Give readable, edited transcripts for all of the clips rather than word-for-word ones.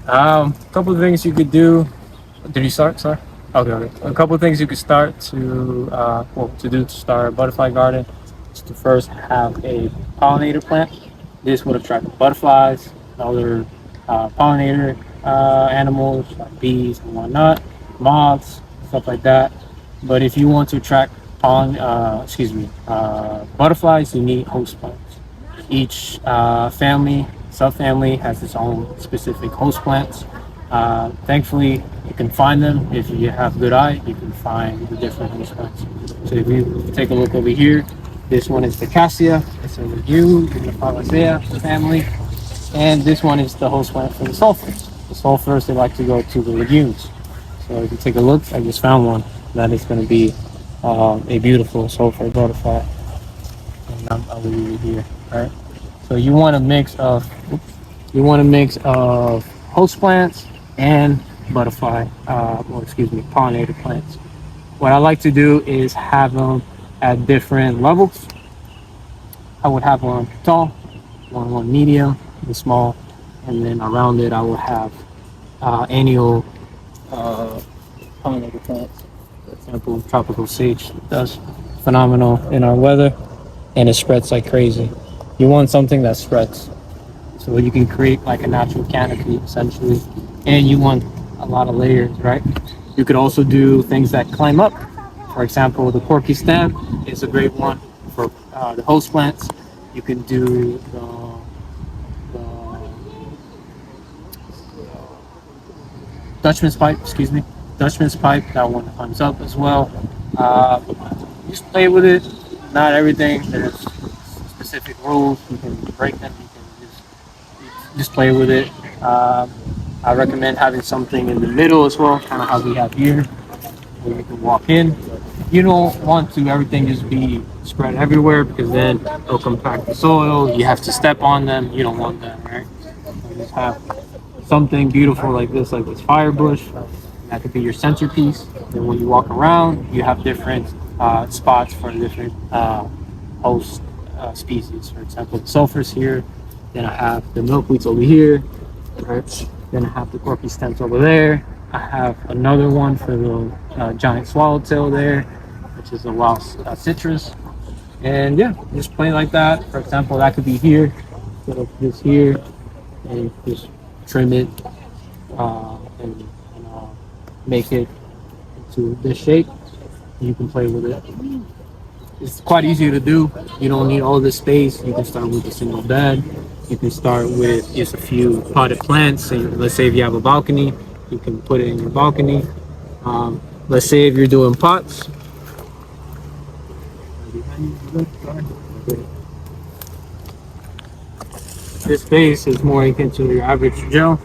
A couple of things you could do. Did you start? Sorry. Okay, okay. A couple of things you could start to to start a butterfly garden is to first have a pollinator plant. This would attract butterflies, other pollinator animals like bees and whatnot, moths, stuff like that. But if you want to attract butterflies, you need host plants. Each family, subfamily has its own specific host plants. Thankfully, you can find them if you have good eye. You can find the different host plants. So if you take a look over here, this one is the cassia. It's a legume in the Fabaceae family, and this one is the host plant for the sulfurs. The sulfurs they like to go to the legumes. So if you take a look, I just found one that is going to be a beautiful sulfur butterfly, and I'll leave it here. All right. So you want a mix of host plants and pollinator plants. What I like to do is have them at different levels. I would have one tall, one medium, and small, and then around it I will have annual uh, pollinator plants. For example, tropical sage does phenomenal in our weather, and it spreads like crazy. You want something that spreads, so you can create like a natural canopy essentially, and you want a lot of layers, right? You could also do things that climb up. For example, the corky stem is a great one for the host plants. You can do the Dutchman's pipe, excuse me, Dutchman's pipe. That one climbs up as well. Uh, just play with it. Not everything. There's specific rules. You can break them. You can just play with it. I recommend having something in the middle as well, kind of how we have here, where you can walk in. You don't want to everything just be spread everywhere because then it'll compact the soil. You have to step on them. You don't want that, right? You just have something beautiful like this fire bush. That could be your centerpiece. Then when you walk around, you have different spots for different host species. For example, the sulfurs here. Then I have the milkweeds over here. Right. Then I have the corky stems over there. I have another one for the giant swallowtail there, which is a wild citrus. And yeah, just plain like that. For example, that could be here. Put this here and just trim it and make it into this shape. You can play with it. It's quite easy to do. You don't need all this space. You can start with a single bed. You can start with just a few potted plants. And let's say if you have a balcony, you can put it in your balcony. Let's say if you're doing pots. This space is more akin to your average Joe.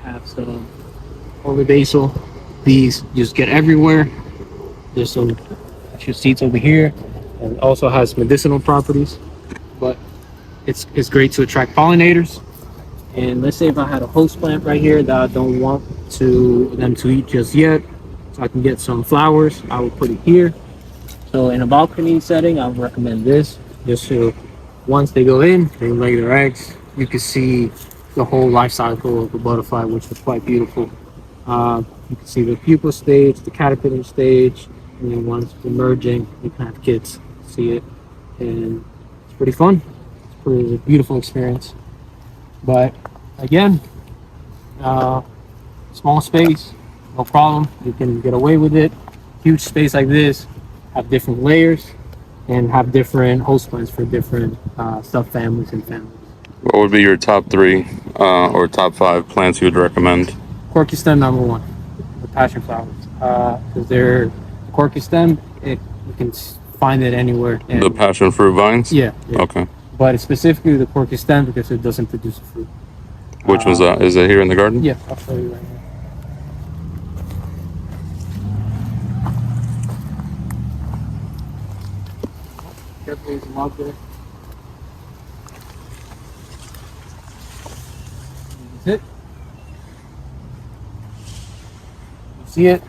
Have some holy basil. These just get everywhere. There's some extra seeds over here, and also has medicinal properties. But it's great to attract pollinators. And let's say if I had a host plant right here that I don't want them to eat just yet, so I can get some flowers, I would put it here. So in a balcony setting, I would recommend this, just so once they go in, they lay their eggs. You can see the whole life cycle of the butterfly, which is quite beautiful. You can see the pupa stage, the caterpillar stage, and then once emerging, you can have kids see it, and it's pretty fun. It's a beautiful experience. But again, small space, no problem. You can get away with it. Huge space like this, have different layers, and have different host plants for different subfamilies and families. What would be your top three or top five plants you would recommend? Corky stem number one, the passion flowers, because they're corky stem. You can find it anywhere. The passion fruit vines? Yeah. Okay. But it's specifically the corky stem because it doesn't produce a fruit. Which one's that? Is it here in the garden? Yeah, I'll show you right here. Carefully, there's a log there. That's it. You see it?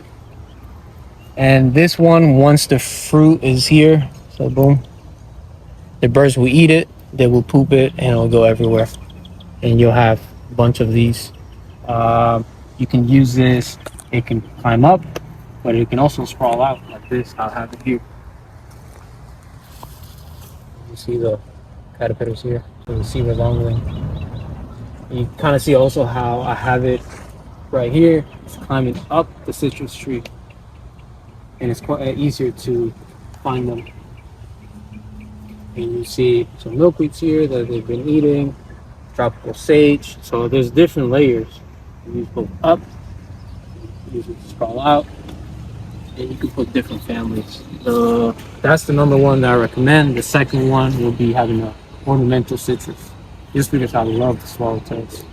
And this one, once the fruit is here, so boom, the birds will eat it, they will poop it, and it'll go everywhere. And you'll have a bunch of these. You can use this. It can climb up, but it can also sprawl out like this. I'll have it here. You see the caterpillars here. So you see the longwing. You kind of see also how I have it right here. It's climbing up the citrus tree, and it's quite easier to find them. And you see some milkweeds here that they've been eating, tropical sage. So there's different layers. You go up, you can scroll out, and you can put different families. That's the number one that I recommend. The second one will be having an ornamental citrus, just because I love the swallowtails.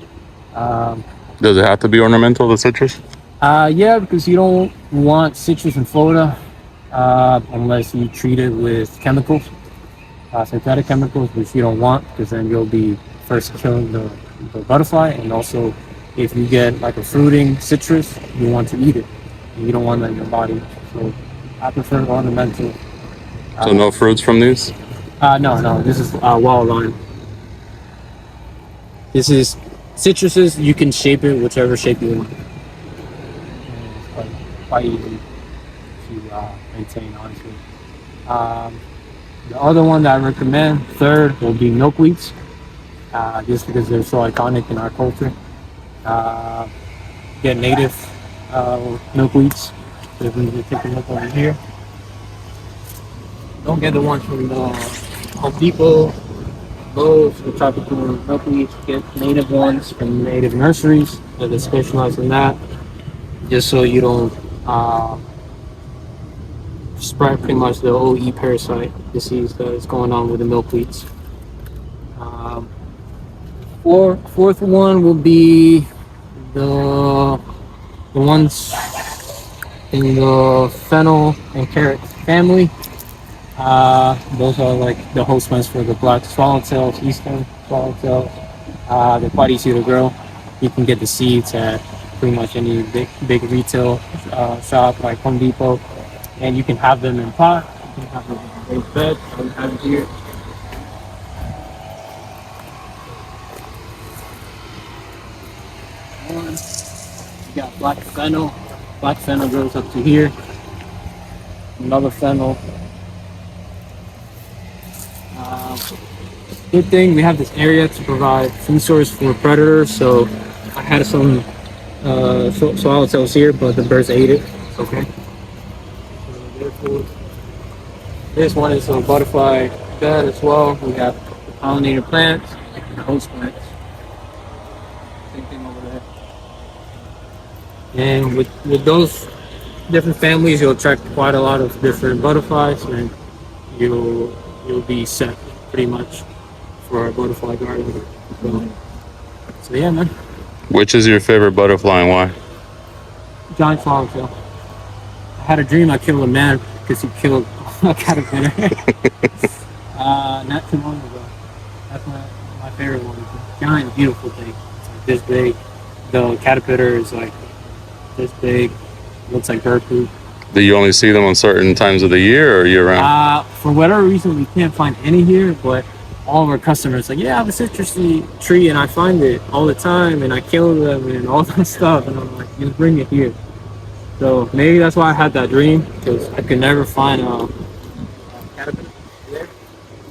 Does it have to be ornamental, the citrus? Yeah, because you don't want citrus in Florida unless you treat it with chemicals, synthetic chemicals, which you don't want, because then you'll be first killing the butterfly, and also if you get like a fruiting citrus, you want to eat it, and you don't want that in your body. So I prefer ornamental. So no fruits from these? No, this is wall lime. This is citruses. You can shape it whichever shape you want. And it's quite easy to maintain, honestly. The other one that I recommend, third, will be milkweeds, just because they're so iconic in our culture. Get native milkweeds. So if we take a look over here, don't get the ones from Home Depot. Those the tropical milkweeds. Get native ones from native nurseries that specialize in that, just so you don't spread pretty much the OE parasite disease that is going on with the milkweeds. Fourth one will be the ones in the fennel and carrot family. Those are like the host plants for the black swallowtails, eastern swallowtails. They're quite easy to grow. You can get the seeds at pretty much any big retail shop like Home Depot, and you can have them in pot. You can have them in raised bed. I have it here. One, you got black fennel. Black fennel grows up to here. Another fennel. Good thing we have this area to provide food source for predators. So I had some swallowtails here, but the birds ate it. It's okay. So therefore, this one is a butterfly bed as well. We have the pollinator plants and the host plants. Same thing over there. And with those different families, you'll attract quite a lot of different butterflies, and you'll be set pretty much for our butterfly garden. So yeah, man. Which is your favorite butterfly and why? Giant swallowtail. I had a dream I killed a man because he killed a caterpillar. Not too long ago. That's my favorite one. It's a giant, beautiful thing. It's like this big. The caterpillar is like this big. Looks like bird poop. Do you only see them on certain times of the year or year round? For whatever reason, we can't find any here, but all of our customers like, yeah, I have a citrus tree and I find it all the time and I kill them and all that stuff, and I'm like, just bring it here. So maybe that's why I had that dream, because I could never find a caterpillar there.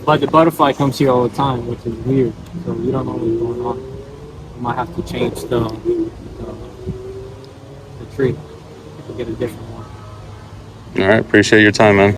But the butterfly comes here all the time, which is weird. So we don't know what's going on. We might have to change the tree to get a different one. All right, appreciate your time, man.